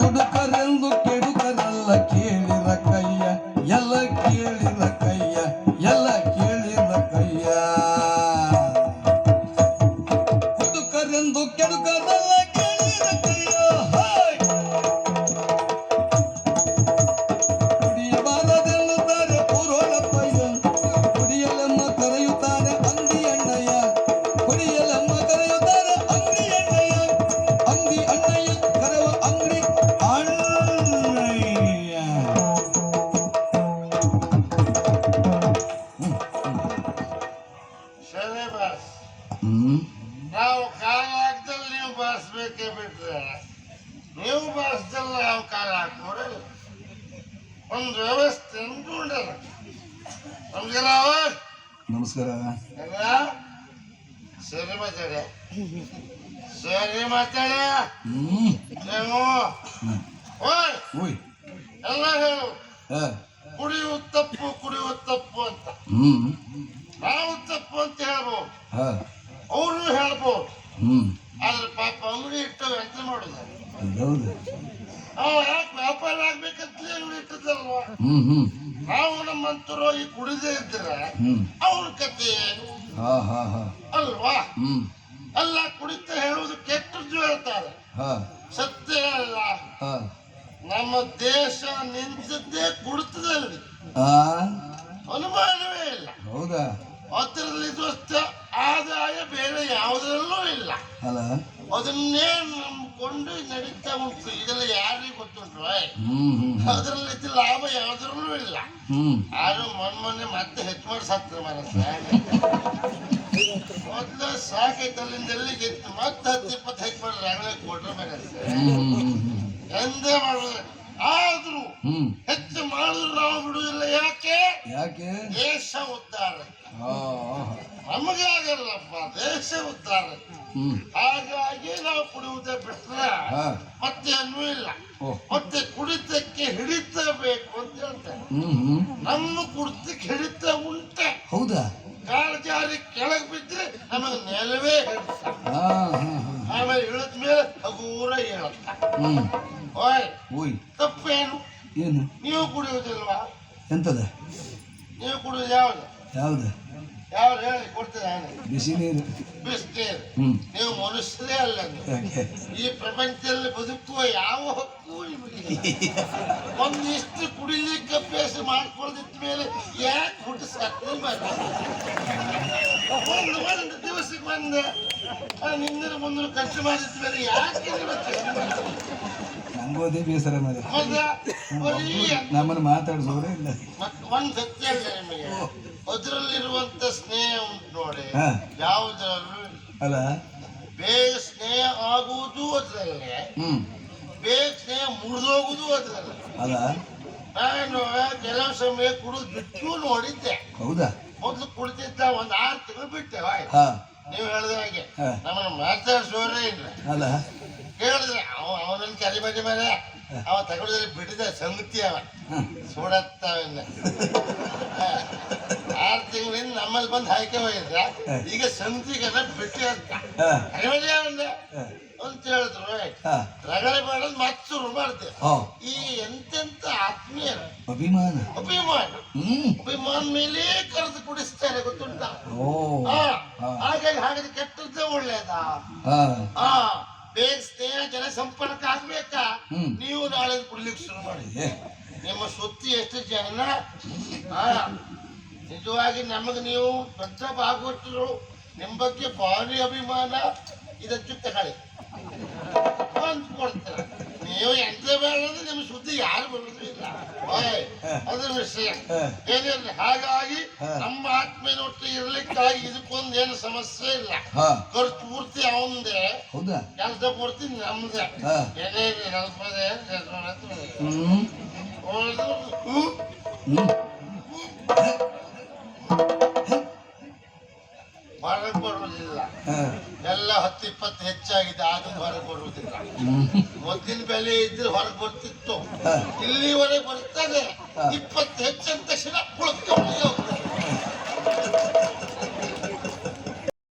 ಕುಡುಕರೆಂದು ಕೆಡುಕರಲ್ಲ ಕೇಳಿರ ಕಯ್ಯ ಎಲ್ಲ ಕೇಳಿರ ಕಯ್ಯ ಎಲ್ಲ ಕೇಳಿರ ಕಯ್ಯ ಕುಡುಕರೆಂದು ಕೆಡುಕರಲ್ಲ ಕೇಳಿರ ಕಯ್ಯ ಹಾಯ್ ಕುಡಿಯಬಾರದೆನ್ನುತ್ತಾರೆ ಪುರೋಳಪ್ಪಯ್ಯ ಕುಡಿಯಲೆಮ್ಮ ಕರೆಯುತ್ತಾರೆ ಅಂಗಡಿ ಅಣ್ಣಯ್ಯ ಕುಡಿಯಲೆಮ್ಮ ಕರೆಯುತ್ತಾರೆ ಅಂಗಡಿ ಅಣ್ಣಯ್ಯ ಅಂಗಡಿ ಅಣ್ಣಯ್ಯ ಕರೆವ ಅಂಗಡಿ ಅಣ್ಣಯ್ಯ ಸರಿ ಬಾಸ್ ನಾವು ಕಾಲ ಹಾಕ್ದಲ್ಲಿ ನೀವು ಬಾರಿಸ್ಬೇಕೇ ಬಿಟ್ರೆ ನೀವು ಬಾರಿಸ್ದಲ್ಲಿ ನಾವು ಕಾಲ ಹಾಕೋರಲ್ಲ ಒಂದು ವ್ಯವಸ್ಥೆ ಅನ್ಕೊಂಡಲ್ಲ ನಮ್ಗೆಲ್ಲ ನಮಸ್ಕಾರ ಸರಿ ಮಾತಾಡ ಸರಿ ಮಾತಾಡ ನೀವು ಓಯ್ ಓಯ್ ಎಲ್ಲ ಹೇಳು ಹ ಕುಡಿಯುವ ತಪ್ಪು ಅಂತ ನಾವು ತಪ್ಪು ಅಂತ ಹೇಳ್ಬೋದು ಹ ಅವರು ಹೇಳ್ಬೋದು ಆದ್ರೆ ಪಾಪ ಅಂಗಡಿ ಇಟ್ಟು ಎಂತ ಮಾಡುದ ಹೌದು ಅವ ಯಾಕೆ ವ್ಯಾಪಾರ ಆಗ್ಬೇಕಂತಲೇ ಅಂಗಡಿ ಇಟ್ಟದಲ್ವಾ ನಾವು ನಮ್ಮಂತರು ಈ ಕುಡಿದೇ ಇದ್ರೆ ಅವನ ಕತೆ ಏನು ಹಾ ಹಾ ಹಾ ಅಲ್ವಾ ಅಲ್ಲ ಕುಡಿತ ಹೇಳುವುದು ಕೆಟ್ಟದ್ದು ಹೇಳ್ತಾರೆ ಸತ್ಯ ಅಲ್ಲ ನಮ್ಮ ದೇಶ ನಿಂತದ್ದೇ ಕುಡಿತದಲ್ಲಿ ಅನುಮಾನವೇ ಇಲ್ಲ ಹೌದಾ ಅದರಲ್ಲಿ ದೋಸ್ತ ಆದಾಯ ಬೇರೆ ಯಾವುದರಲ್ಲೂ ಇಲ್ಲ ಅಲ್ಲ ಅದನ್ನೇ ನಂಬಿಕೊಂಡು ನಡೀತಾ ಉಂಟು ಇದೆಲ್ಲ ಯಾರಿಗೆ ಗೊತ್ತುಂಟು ಅದರಲ್ಲಿ ಲಾಭ ಯಾವುದರಲ್ಲೂ ಇಲ್ಲ ಆದ್ರೂ ಮೊನ್ನೆ ಮತ್ತೆ ಹೆಚ್ಚು ಮಾಡಿ ಸತ್ತ ಮನಸ್ಸ ಮೊದ್ಲು ಸಾಕೈತೆ ಅಲ್ಲಿಂದ ಎಲ್ಲಿಗೆ ಇತ್ತು ಮತ್ತೆ 10-20 ಹೆಚ್ಚು ಮಾಡಿದ್ರೆ ಆಗಲೇ ಕೊಟ್ರ ಮನಸ್ಸ ಎಂದೇ ಮಾಡುದು ಆದ್ರೂ ಹೆಚ್ಚು ಮಾಡಿದ್ರು ನಾವು ಬಿಡುವುದಿಲ್ಲ ಯಾಕೆ ಯಾಕೆ ದೇಶ ಉದ್ಧಾರ ನಮಗೆ ಆಗಲ್ಲಪ್ಪ ದೇಶ ಉದ್ಧಾರ ಹಾಗಾಗಿ ನಾವು ಕುಡಿಯುವುದೇ ಬಿಟ್ರೆ ಮತ್ತೆ ಏನೂ ಇಲ್ಲ ಮತ್ತೆ ಕುಡಿತಕ್ಕೆ ಹಿಡಿತಬೇಕು ಅಂತ ಹೇಳ್ತಾರೆ ನಮ್ಮ ಕುಡಿತಕ್ಕೆ ಹಿಡಿತ ಉಂಟೆ ಹೌದಾ ಕಾಲು ಜಾರಿ ಕೆಳಗೆ ಬಿದ್ರೆ ನಮಗೆ ನೆಲವೇ ಆಮೇಲೆ ಇಳಿದ ಮೇಲೆ ಹಗೂರ ಹೇಳುತ್ತ ಓಯ್ ತಪ್ಪೇನು ಏನು ನೀವು ಕುಡಿಯುವುದಿಲ್ವಾ ಎಂತದ ನೀವು ಕುಡಿಯೋದು ಯಾವ್ದು ಯಾವ್ದು ಯಾವ್ದು ಹೇಳಿ ಕೊಡ್ತೇನೆ ಬಿಸಿ ನೀರು ಬಿಸ್ನೀರು ನೀವು ಮನುಷ್ಯರೇ ಅಲ್ಲ ಈ ಪ್ರಪಂಚದಲ್ಲಿ ಬದುಕುವ ಯಾವ ಹಕ್ಕು ನಿಮಗೆ ಒಂದಿಷ್ಟು ಕುಡಿಲಿಕ್ಕೆ ಅಭ್ಯಾಸ ಮಾಡ್ಕೊಳ್ದಿದ್ದ ಮೇಲೆ ಯಾಕೆ ಹುಟ್ಟಿಸ್ಕತ್ತಿ ಒಂದು ದಿವಸಕ್ಕೆ ಬಂದೆ ನಿಂದಿನ ಮುಂದೆ ಖರ್ಚು ಮಾಡಿದ ಮೇಲೆ ಯಾಕೆ ನಂಗೋದೇ ಬೇಸರ ಮೇಲೆ ನಮ್ಮನ್ನು ಮಾತಾಡಿಸೋರೇ ಇಲ್ಲ ಒಂದ್ ಸತ್ಯ ಹೇಳಿ ನಿಮಗೆ ಅದರಲ್ಲಿರುವಂತ ಸ್ನೇಹ ಉಂಟು ನೋಡಿ ಯಾವುದ್ರಲ್ಲೂ ಅಲ್ಲ ಬೇಗ ಸ್ನೇಹ ಆಗುವುದು ಅದರಲ್ಲೇ ಬೇಗ ಸ್ನೇಹ ಮುರಿದೋಗುದು ಅದರಲ್ಲೇ ಅಲ್ಲ ನಾನು ಕೆಲವು ಸಮಯ ಕುಡಿದು ಬಿಟ್ಟು ನೋಡಿದ್ದೆ ಹೌದಾ ಮೊದ್ಲು ಕುಡಿದಿದ್ದ 6 ತಿಂಗಳು ಬಿಟ್ಟೆ ನೀವು ಹೇಳಿದ ಹಾಗೆ ನಮ್ಮನ್ನು ಮಾತಾಡಿಸೋರೇ ಇಲ್ಲ ಅಲ್ಲ ಕೇಳಿದ್ರೆ ಅವನನ್ನು ಕರಿಬರಿ ಮೇಲೆ ಅವ ತಗೊಳ್ಳಿದ್ರೆ ಬಿಟ್ಟಿದ ಸಂಗತಿ ಅವ ಸುಡತ್ತವನ್ನ 6 ತಿಂಗಳಿಂದ ನಮ್ಮಲ್ಲಿ ಬಂದು ಹಾಕಿ ಹೋಗಿದ್ರ ಈಗ ಸಂಗತಿಗೆಲ್ಲ ಬಿಟ್ಟು ಅಂತ ಕರಿಬರಿ ಅವನ್ನ ಅಂತ ಹೇಳಿದ್ರು ರಗಳೆ ಮಾಡೋದು ಮತ್ತೆ ಶುರು ಮಾಡ್ದೆ ಈ ಎಂತೆಂತ ಆತ್ಮೀಯ ಅಭಿಮಾನ ಅಭಿಮಾನ ಮೇಲೆ ಕರೆದು ಕುಡಿಸ್ತಾರೆ ಗೊತ್ತುಂಟ ಹಾಗಾಗಿ ಹಾಗಾದ್ರೆ ಕೆಟ್ಟದ್ದೇ ಒಳ್ಳೇದಾ ಬೇಗ ಸ್ನೇಹ ಜನ ಸಂಪರ್ಕ ಆಗ್ಬೇಕಾ ನೀವು ನಾಳೆ ಕುಡ್ಲಿಕ್ಕೆ ಶುರು ಮಾಡಿ ನಿಮ್ಮ ಸುತ್ತಿ ಎಷ್ಟು ಜನ ನಿಜವಾಗಿ ನಮಗೆ ನೀವು ದೊಡ್ಡ ಭಾಗವತರು ನಿಮ್ಮ ಬಗ್ಗೆ ಭಾರಿ ಅಭಿಮಾನ ಇದಕ್ಕೆ ತಗೊಳ್ಳಿ ಅಂತ ಕೊಡ್ತಾರೆ ನೀವು ಎಂತ ಬೇಡ ನಿಮ್ಮ ಸುದ್ದಿ ಯಾರು ಬರುವುದು ಇಲ್ಲ ಅದ್ರ ವಿಷಯ ಏನಿಲ್ಲ ಹಾಗಾಗಿ ನಮ್ಮ ಆತ್ಮೀಯನೊಟ್ಟಿಗೆ ಇರ್ಲಿಕ್ಕಾಗಿ ಇದಕ್ಕೊಂದೇನು ಸಮಸ್ಯೆ ಇಲ್ಲ ಖರ್ಚು ಪೂರ್ತಿ ಅವಂದೇ ಕೆಲಸ ಪೂರ್ತಿ ನಮ್ದೆ ಏನೇನು ಹೆಲ್ಪದೆ ಹೊರಗೆ ಬರುವುದಿಲ್ಲ ಎಲ್ಲ 10-20 ಹೆಚ್ಚಾಗಿದೆ ಆದ್ರೂ ಹೊರಗೆ ಬರುವುದಿಲ್ಲ ಮೊದಲಿನ ಬೆಲೆ ಇದ್ರೆ ಹೊರಗೆ ಬರ್ತಿತ್ತು ಇಲ್ಲಿವರೆಗೆ ಬರ್ತದೆ 20 ಹೆಚ್ಚಂತ